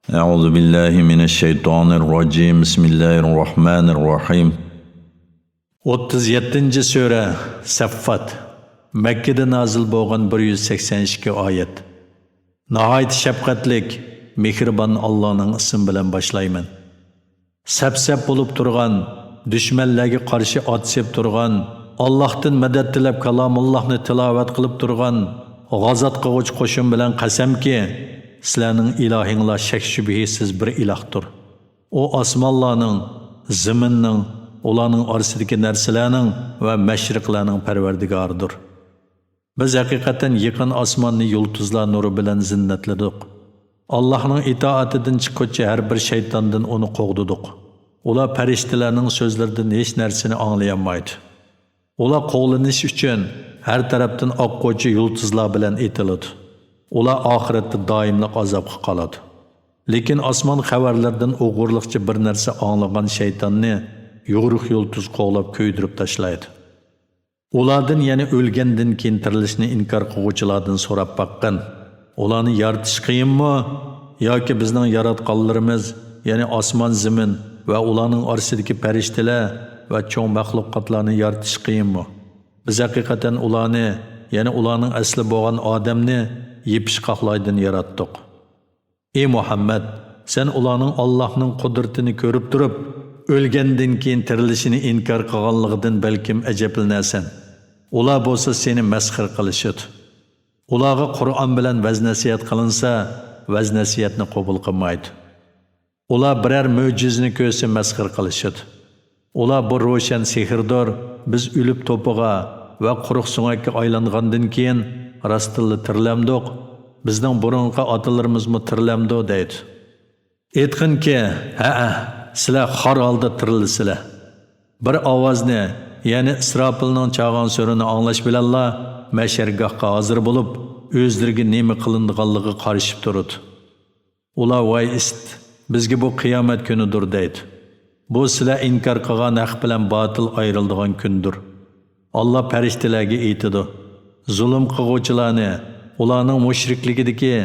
أعوذ بالله من الشيطان الرجيم بسم الله الرحمن الرحيم 37. Sura Saffat Mekkede nazil bo'lgan 182 oyat. Nihayet şefqatlik, mehriban Allah'ın ismi bilan boshlayman. Sap-sap bo'lib turgan, düşmanlarga qarshi otsib turgan, Allohdan madad tilab kalomullohni tilovat qilib turgan, g'azot qiluvchi qo'shin bilan qasamki, sizlarning ilahinglar shak shubhasiz bir ilahdir. O osmonlarning, zaminning, ularning orasidagi narsalarning va mashriqlarning parvardigoridir. Biz haqiqatan yaqin osmonni yulduzlar nuri bilan zinnatladik. Allohning itoatidan chiquvchi har bir shaytondan uni qo'g'didik. Ular farishtalarning so'zlaridan hech narsani anglayolmaydi. Ular qo'g'lanish uchun har tarafdan oqquvchi yulduzlar bilan etiladi. Ular oxiratda doimliq azobga qoladi. Lekin osmon xabarlardan o'g'irliqcha bir narsa anglagan shaytonni yo'g'riq yulduz qo'g'lab ko'ydirib tashlaydi. Ulardan yana o'lgandan keyin tirilishni inkor qiluvchilardan so'rab baqqan. Ularni yaratish qiyinmi yoki bizning yaratganlarimiz, ya'ni osmon, zamin va ularning orasidagi farishtalar va cho'ng maxluqotlarni yaratish qiyinmi? Biz haqiqatan ularni, ya'ni ularning asli bo'lgan odamni yepishqoqlardan yaratdik. Ey Muhammad, sen ularning Allohning qudratini ko'rib turib, o'lgandan keyin tirilishini inkor qilganligidan balkim ajablanasan. Ular bo'lsa seni masxir qilishadi. Ularga Qur'on bilan vaz-nasihat qilinsa, vaz-nasihatni qabul qilmaydi. Ular biror mo'jizani ko'rsa masxir qilishadi. Ular bu ro'shan sehrdir, biz o'lib to'piga va quruq so'ngakka aylangandan keyin rastilla tirilamdiq, bizning burunqi otalarimiz tirilamdi deydi. Aytqinki, sizlar xor holda tirilisizlar. Bir ovozni, ya'ni Isrofilning chag'on so'rini anglash bilanla mashargohga hozir bo'lib, o'zlariga nima qilinganligiga qarashib turadi. Ular voy ist, bizga bu qiyomat kunidir deydi. Bu sizlar inkor qilgan haq bilan botil ayriladigan kundir. Allah farishtalarga aytadi: zulm qiluvchilarni, ularning mushrikligidagi,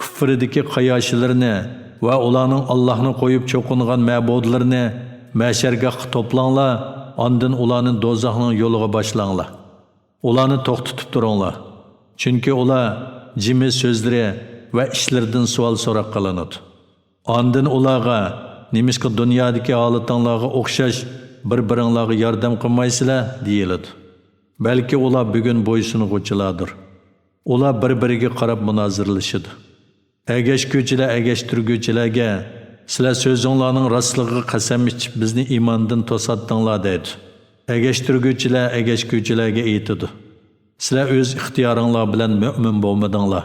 kufridagi qayoshlarni va ularning Allohni qo'yib cho'qingan ma'budlarni mashargohga to'planglar, ondan ularni do'zaxning yo'liga boshlanglar. Ularni to'xtatib turinglar. Chunki ular jimi so'zlari va ishlaridan savol so'roq qilinadi. Ondan ularga nimishqa dunyodagi holatinglarga o'xshash bir-biringlarga yordam qilmaysizlar deyiladi. Balki ular bugun bo'ysunuvchilardir. Ular bir-biriga qarab munozirlashadi. Agashguvchilar agashtirguvchilarga sizlar so'zinglarning rostligiga qasam ichib bizni iymondan to'satdinglar deydi. Agashtirguvchilar agashguvchilarga aytadi: sizlar o'z ixtiyoringlar bilan mu'min bo'lmadinglar.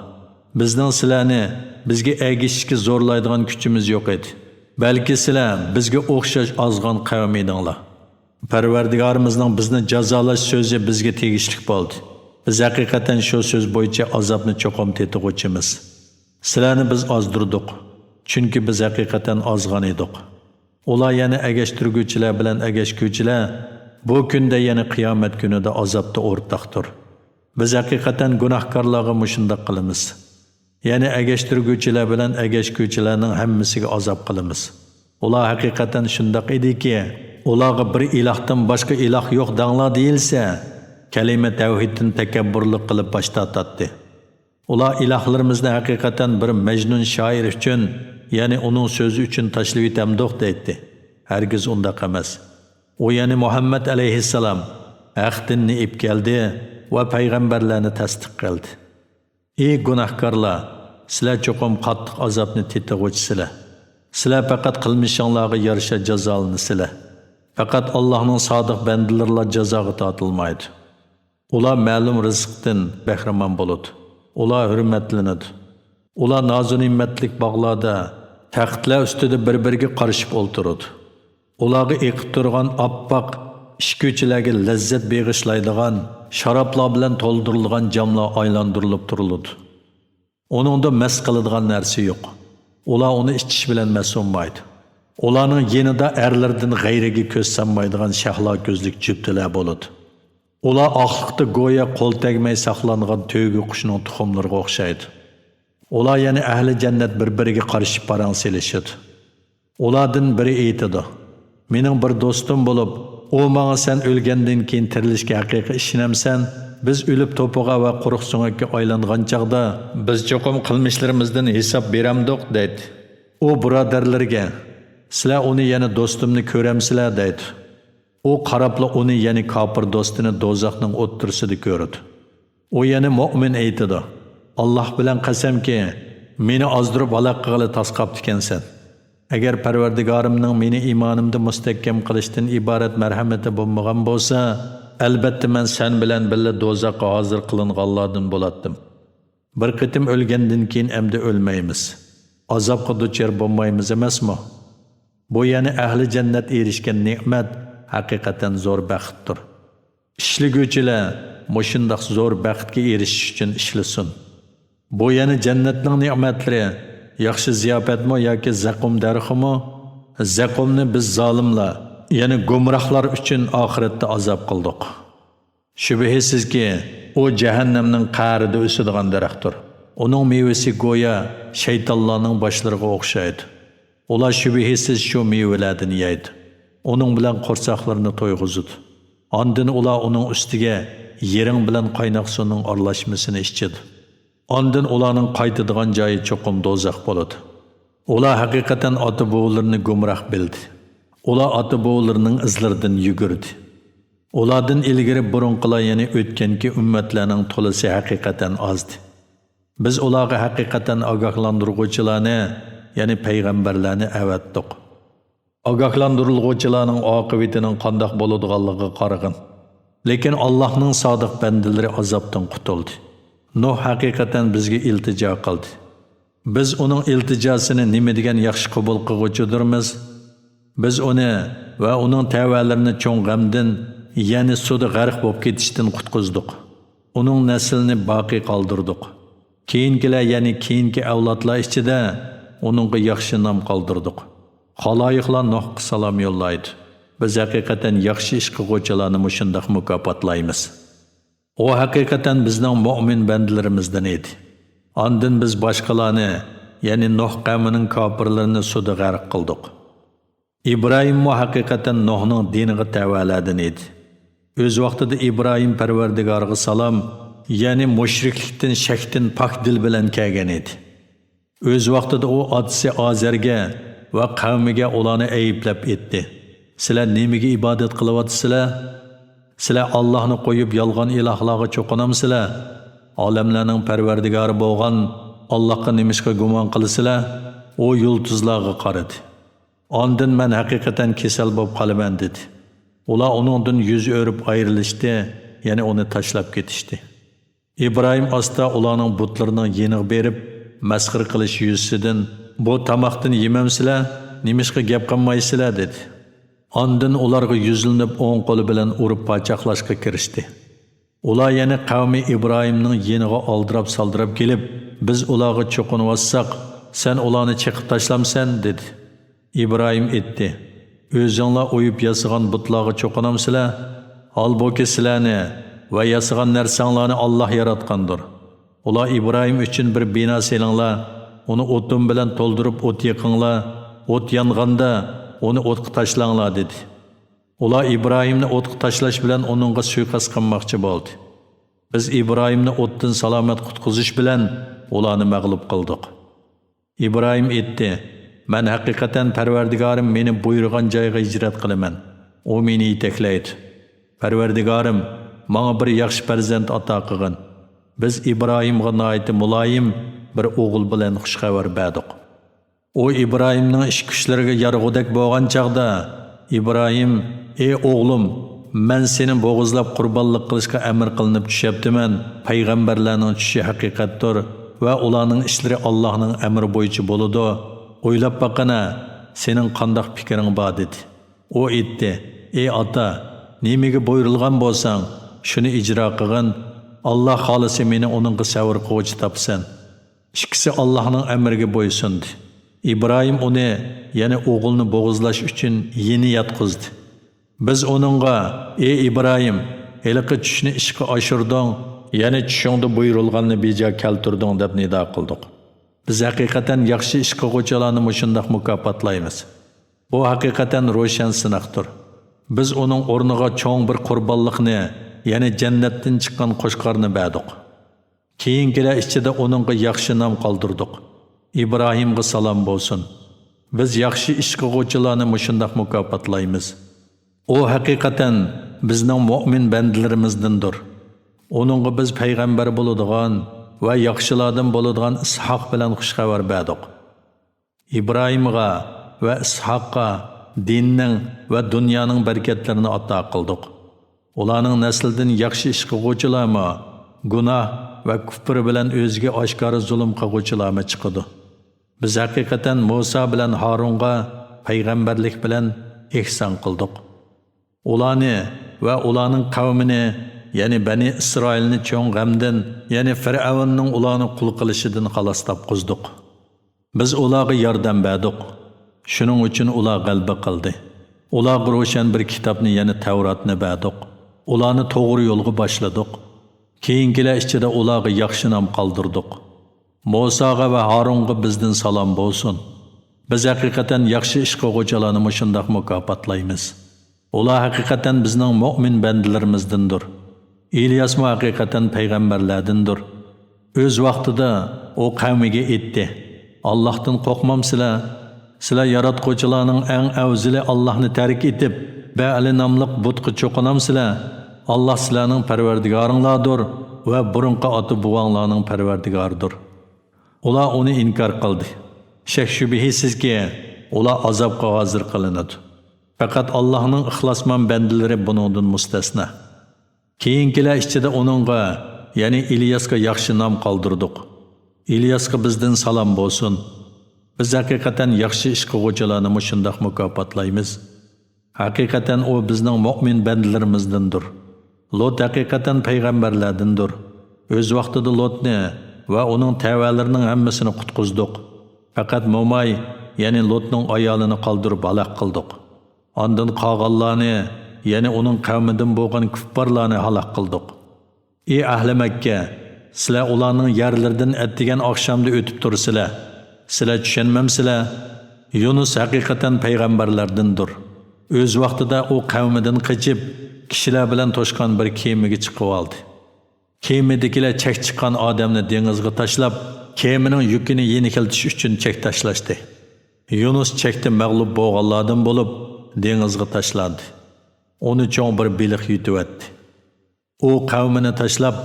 Bizning sizlarni bizga agishishga zo'rlaydigan kuchimiz yo'q edi. Balki sizlar bizga o'xshash ozg'on qavm edinglar. Parvardigorimizning bizni jazolash so'zi bizga tegishli bo'ldi. Biz haqiqatan shu so'z bo'yicha azobni cho'qim tetug'uchimiz. Sizlarni biz ozdirdik, chunki biz haqiqatan ozg'on edik. Ular yana agashtirguvchilar bilan agashguvchilar bu kunda, yana qiyomat kunida azobda o'rtaqdir. Biz haqiqatan gunohkorlarga mushundoq qilamiz. Ya'ni agashtirguvchilar bilan agashguvchilarning hammasiga azob qilamiz. Ular haqiqatan shundoq ediki, ularga bir ilahdan boshqa iloh yo'q danglar deyilsa, kalima tavhiddan takabburlik qilib bosh tortadi. Ular ilahlarimizni haqiqatan bir majnun shoir uchun, ya'ni uning so'zi uchun tashlab etamdiq deydi. Hargiz undaq emas. U ya'ni Muhammad alayhissalom haq dinni ib keldi va payg'ambarlarni tasdiq qildi. Ey gunohkorlar, sizlar cho'qim qattiq azobni tetug'uvchisizlar. Sizlar faqat qilmishinglarga yarasha jazolanasizlar. Faqat Allohning sodiq bandalarilar jazoga tortilmaydi. Ular ma'lum rizqdan bahramand bo'ladi. Ular hurmatlanadi. Ular noz-ne'matlik bog'larda, taxtlar ustida bir-biriga qarashib o'ltiradi. Ularga eqib turgan oppoq ishko'chilarga lazzat beg'ishlaydigan sharoblar bilan to'ldirilgan jamlar aylantirilib turiladi. Uningda mast qiladigan narsa yo'q. Ular uni ichish bilan mas'ulmaydi. Ularning yenida erlardan g'ayriga ko'z sanmaydigan shahlo ko'zlik juftilar bo'ladi. Ular oqliqda go'yo qo'l tegmay saqlangan to'ygu qushning tuxumlariga o'xshaydi. Ular yana ahli jannat bir-biriga qarshi parang selishadi. Ulardan biri aytadi: "Mening bir do'stim bo'lib, u menga sen o'lgandan keyin tirilishga haqiqiy ishonamsan? Biz o'lib to'piga va quruq so'ngakka aylangan chaqda biz cho'qim qilmishlarimizdan hisob beramdiq" deydi. U birodarlarga: "Sizlar uni yana do'stimni ko'ramsizlar" deydi. U qarabla uni yani kafir do'stini do'zaxning o'ttirsida ko'rdi. U yana mu'min aytadi: "Alloh bilan qasamki, meni ozdirib aloq qilib tasqabdi ekansan. Agar Parvardigorimning meni iymonimni mustahkam qilishdan iborat marhamati bo'lmagan bo'lsa, albatta men sen bilan birga do'zaxga hozir qilinganlardan bo'lardim. Bir qitim o'lgandan keyin endi o'lmaymiz. Azobga duchor bo'lmaymiz emasmi? Bu yani ahli jannat erishgan ne'mat haqiqatan zo'r baxtdir. Ishliguvchilar mushundoq zo'r baxtga erishish uchun ishlasin. Bu yani jannatning ne'matlari yaxshi ziyofatmi yoki zaqum darximi? Zaqumni biz zolimlar, ya'ni gumrohlar uchun oxiratda azob qildik. Shubhisizki, u jahannamning qa'rida o'sadigan daraxtdir. Uning mevasi go'yo shaytonlarning boshlariga o'xshaydi. Ular shubhisiz shu mevalardan yeydi. Uning bilan qo'rsoqlarini to'yg'izadi. Ondan ular uning ustiga yering bilan qaynoq suvning aralashmasini ichadi. Ondan ularning qaytadigan joyi cho'qim do'zax bo'ladi. Ular haqiqatan ota-bovlarini gumroh bildi. Ular ota-bovlarining izlaridan yugurdi. Ulardan ilgari burunqilar ya'ni o'tganki ummatlarning to'lasi haqiqatan ozdi. Biz ularga haqiqatan ogohlantiruvchilarni, ya'ni payg'ambarlarni avatdik. Ogohlantiriluvchilarning oqibatining qandoq bo'ladiganligiga qarag'in. Lekin Allohning sodiq bandalari azobdan qutuldi. Nuh haqiqatan bizga iltijo qildi. Biz uning iltijosini nima degan yaxshi qabul qiluvchidirmiz? Biz uni va uning tavallarini cho'ng g'amdan, ya'ni suvda g'arq bo'lib ketishdan qutqizdik. Uning naslini boqiy qoldirdik. Keyingilar, ya'ni keyingi avlodlar ichida uningga yaxshi nom qoldirdik. Xaloyiqlar Nuhga salom yo'llaydi. Biz haqiqatan yaxshi ish qiluvchilarni mushundoq mukofotlaymiz. O haqiqatan bizning mu'min bandalarimizdan edi. Ondan biz boshqalarni, ya'ni Nuh qavmining kofirlarini suvda g'arq qildik. İbrahim mu haqiqatan Nuhning diniga tavalladan edi. O'z vaqtida İbrahim Parvardigorga salom, ya'ni mushriklikdan, shakdan pok dil bilan kelgan edi. O'z vaqtida u otasi Azarga va qavmiga ularni ayblab etdi. Sizlar nimaga ibodat qilyapsizlar? Sizlar Allohni qo'yib yolg'on ilohlarga cho'qinamsizlar? Olamlarning Parvardigori bo'lgan Allohga nimishqa gumon qilasizlar? U yulduzlarga qaradi. Ondan men haqiqatan kasal bo'lib qolaman dedi. Ular uningdan yuz o'rib ayrilishdi, ya'ni uni tashlab ketishdi. İbrahim asta ularning butlarining yeniga berib, masxir qilish yuzsidan bu tamoqdan yemamsizlar, nimishqa gap qilmaysizlar dedi. Ondan ularga yuzlanib o'ng qo'li bilan urib pachoqlashga kirishdi. Ular yana qavmi İbrahimning yeniga oldirab saldirab kelib, biz ularga cho'qinib olsak, sen ularni chiqib tashlamsan dedi. İbrahim aytdi: "O'zinglar o'yib yasagan butlarga cho'qinamsizlar? Holbuki sizlarni va yasagan narsanglarni Alloh yaratgandir. Ular İbrahim uchun bir bino selinglar, uni o'tin bilan to'ldirib o't yaqinglar, o't yonganda uni o'tga tashlanglar" dedi. Ular İbrahimni o'tga tashlash bilan uningga suiqasd qilmoqchi bo'ldi. Biz İbrahimni o'tdan salomat qutqizish bilan ularni mag'lub qildik. İbrahim aytdi: "Men haqiqatan Parvardigorim meni buyurgan joyga hijrat qilaman. U meni yetaklaydi. Parvardigorim menga bir yaxshi farzand ato qilgin. Biz İbrahimga nihoyat muloyim bir o'g'il bilan xushxabar berdik." O İbrahimning ish kuchlariga yarg'udak bo'lgan chaqda İbrahim: "Ey o'g'lim, men seni bo'g'izlab qurbonlik qilishga amr qilinib tushyaptiman. Payg'ambarlarning tushi haqiqatdir va ularning ishlari Allohning amri bo'yicha bo'ladi. O'ylab baqana, sening qandoq fikring bor" dedi. U aytdi: "Ey ota, nimaga buyurilgan bo'lsang, shuni ijro qilgin. Alloh xolisi meni uningga savr qiluvchi topsan." Ikkisi Allohning amriga bo'ysundi. İbrahim uni, ya'ni o'g'ilni bo'g'izlash uchun yeni yotqizdi. Biz uningga: "Ey İbrahim, heliqi tushni ishga oshirding, ya'ni tushingda buyurilganni bejo keltirding" deb nido qildik. Biz haqiqatan yaxshi ish qiluvchilarni mushundaq mukofotlaymiz. Bu haqiqatan ro'shan sinoqdir. Biz uning o'rniga cho'ng bir qurbonlikni, ya'ni jannatdan chiqqan qo'shqorni berdik. Keyingilar ichida uningga yaxshi nom qoldirdik. İbrahimga salom bo'lsin. Biz yaxshi ish qiluvchilarni mushundaq mukofotlaymiz. O haqiqatan bizning mu'min bandalarimizdandir. Onunğa biz payg'ambar bo'ladigan va yaxshilardan bo'ladigan Ishoq bilan xushxabar berdik. İbrahimga va Ishoqqa dinning va dunyoning barakatlarini ato qildik. Ularning naslidan yaxshi ish qiluvchilarmi, gunoh va kufr bilan o'ziga oshkora zulm qiluvchilarmi chiqadi. Biz haqiqatan Musa bilan Harunga payg'ambarlik bilan ihson qildik. Ularni va ularning qavmini, ya'ni Bani Isroilni cho'ng g'amdan, ya'ni Fir'avnning ularni qul qilishidan xalos topqizdik. Biz ularga yordam berdik. Shuning uchun ular g'alaba qildi. Ularga ro'shan bir kitobni, ya'ni Tavratni berdik. Ularni to'g'ri yo'lga boshladik. Keyingilar ichida ularga yaxshi nom qoldirdik. Musaga va Harunga bizdan salom bo'lsin. Biz haqiqatan yaxshi ish qiluvchilarni mushundaq mukofotlaymiz. Ular haqiqatan bizning mu'min bandalarimizdandir. İlyas mu haqiqatan payg'ambarlardandir. O'z vaqtida o qavmiga aytdi: Allohdan qo'rqmamsizlar? Sizlar yaratquchilarning eng afzali Allohni tark etib, Ba'li nomliq butga cho'qinamsizlar? Allah sizlarning parvardigoringlardir va burunqi ota buvanglarning parvardigoridir. Ular uni inkor qildi. Shak shubhisizki, ular azobga hozir qilinadi. Faqat Allohning ixlosmand bandalari buningdan mustasno. Keyingilar ichida uningga, ya'ni İlyasga yaxshi nom qoldirdik. İlyasga bizdan salom bo'lsin. Biz haqiqatan yaxshi ish qiluvchilarni mushundaq mukofotlaymiz. Haqiqatan o bizning mu'min bandalarimizdandir. Lot haqiqatan payg'ambarlardandir. O'z vaqtida Lotni va uning tavalarining hammasini qutqizdik. Faqat Mo'may, ya'ni Lotning ayolini qoldirib halok qildik. Ondan qolganlarni, ya'ni uning qavmidan bo'lgan kuffarlarni halok qildik. Ey ahli Makka, sizlar ularning yerlaridan atdigan oqshomda o'tib tursizlar. Sizlar tushunmamsizlar? Yunus haqiqatan payg'ambarlardandir. O'z vaqtida o qavmidan qochib, kishilar bilan to'shqan bir kemaga chiqib oldi. Kemadagilar chak chiqqan odamni dengizga tashlab, kemaning yukini yengiltish uchun chak tashlashdi. Yunus chakda mag'lub bo'lganlardan bo'lib, dengizga tashlandi. Uni cho'ng bir baliq yutib o'tdi. O qavmini tashlab,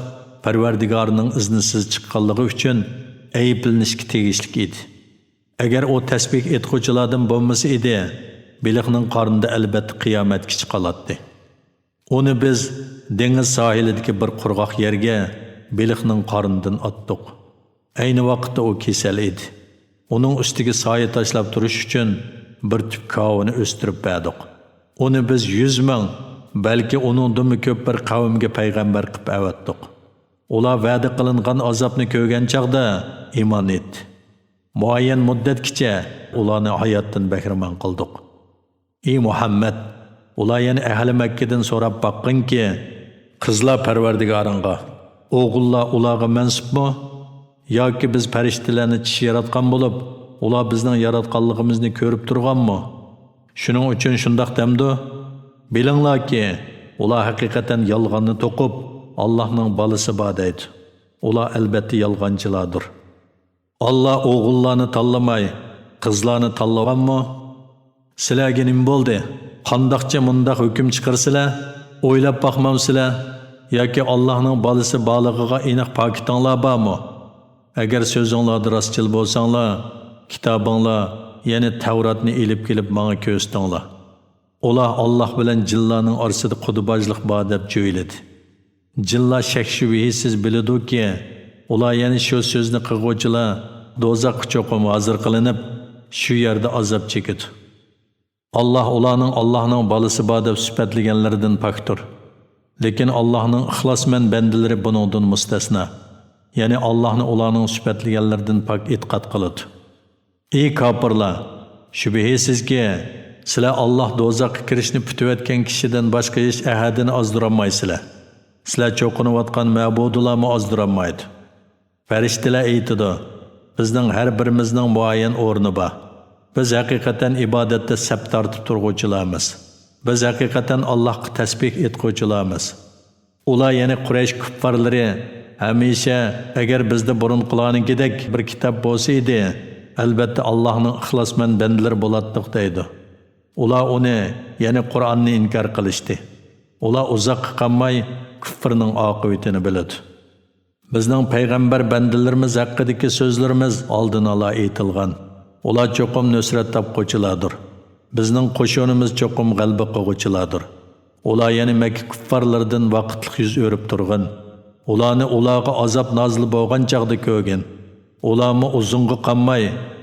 Parvardigorning iznisiz chiqqanligi uchun ayblanishga tegishli edi. Agar o tasbih etuvchilardan bo'lmasa edi, baliqning qornida albatta qiyomatgacha qolardi. Uni biz dengiz sohilidagi bir qurg'oq yerga baliqning qornidan otdik. Ayni vaqtda o kasal edi. Uning ustiga soya tashlab turish uchun bir tub kavuni o'stirib berdik. Uni biz 100 ming, balki uningdan ko'p bir qavmga payg'ambar qilib avatdik. Ular va'da qilingan azobni ko'rgan chaqda iymon etdi. Muayyan muddatgacha ularni hayotdan bahramand qildik. Ey Muhammad, ular yana ahli Makkadan so'rab baqqinki, qizlar Parvardigoringga, o'g'illar ularga mansubmi? Yoki biz farishtalarni tish yaratgan bo'lib, ular bizning yaratganligimizni ko'rib turganmi? Shuning uchun shundoq demdi. Bilinglarki, ular haqiqatan yolg'onni to'qib, Allohning balasi bor deydi. Ular albatta yolg'onchilardir. Allah o'g'illarni tanlamay, qizlarni tanlaganmi? Sizlarga nima bo'ldi? Qandoqcha mundaq hukm chiqarsizlar? O'ylab boqmamsizlar? Yoki Allohning balasi borligiga aniq pakitinglar bormi? Agar so'zinglarda rostchil bo'lsanglar, kitobinglar, ya'ni Tavratni elib kelib menga ko'rsatinglar. Ular Alloh bilan jinlarning orasida qudubojlik bor deb jo'yladi. Jinlar shak shubhasiz biladi-ki, ular ya'ni shu so'zni qilguvchilar do'zaxga cho'qim hozir qilinib, shu yerda azob chekadi. Allah ularning Allohning balasi bor deb sifatlaganlaridan pokdir. Lekin Allohning ixlosmand bandalari buningdan mustasno. Ya'ni Allohni ularning sifatlaganlaridan pok e'tiqod qiladi. Ey kofirlar, shubhisizki, sizlar Alloh do'zaxga kirishni putayotgan kishidan boshqa hech ahadini ozdirolmaysizlar. Sizlar cho'qinayotgan ma'budlarni ozdirolmaydi. Farishtalar aytadi: Bizning har birimizning muayyan o'rni bor. Biz haqiqatan ibodatda sap tortib turg'uvchilarmiz. Biz haqiqatan Allohga tasbih etguvchilarmiz. Ular ya'ni Quraysh kuffarlari hamisha agar bizda burun qilganidek bir kitob bo'lsa edi, albatta Allohning ixlosmand bandalari bo'lardik deydi. Ular uni, ya'ni Qur'onni inkor qilishdi. Ular uzoq qolmay kufrning oqibatini biladi. Bizning payg'ambar bandalarimiz haqidagi so'zlarimiz oldin ola aytilgan. Ular cho'qim nusrat topquchilardir. Bizning qo'shinimiz cho'qim g'alaba qiluvchilardir. Ular yana Makka kuffarlaridan vaqtlik yuz o'rib turgan. Ularni ularga azob nozil bo'lgan chaqda ko'rgan. Ularmi uzunga qolmay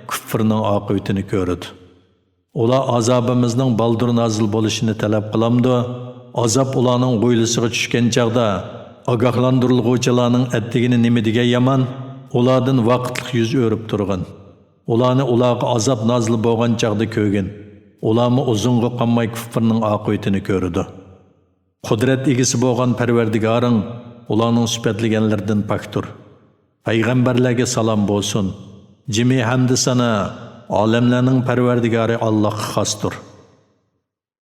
kufrning oqibatini ko'rdi. Ular azobimizning baldur nozil bo'lishini talab qilamdi. Azob ularning bo'ylisiga tushgan chaqda ogohlantiriluvchilarning attigini nima degan yomon, ulardan vaqtlik yuz o'rib turgan. Ularni ularga azob nozil bo'lgan chaqda ko'rgan. Ularmi uzunga qolmay kufrning oqibatini ko'rdi. Qudrat egisi bo'lgan Parvardigoring ularning sifatlaganlaridan paktur. Payg'ambarlarga salom bo'lsin. Jimi hamd sana olamlarning Parvardigori Allohga xosdir.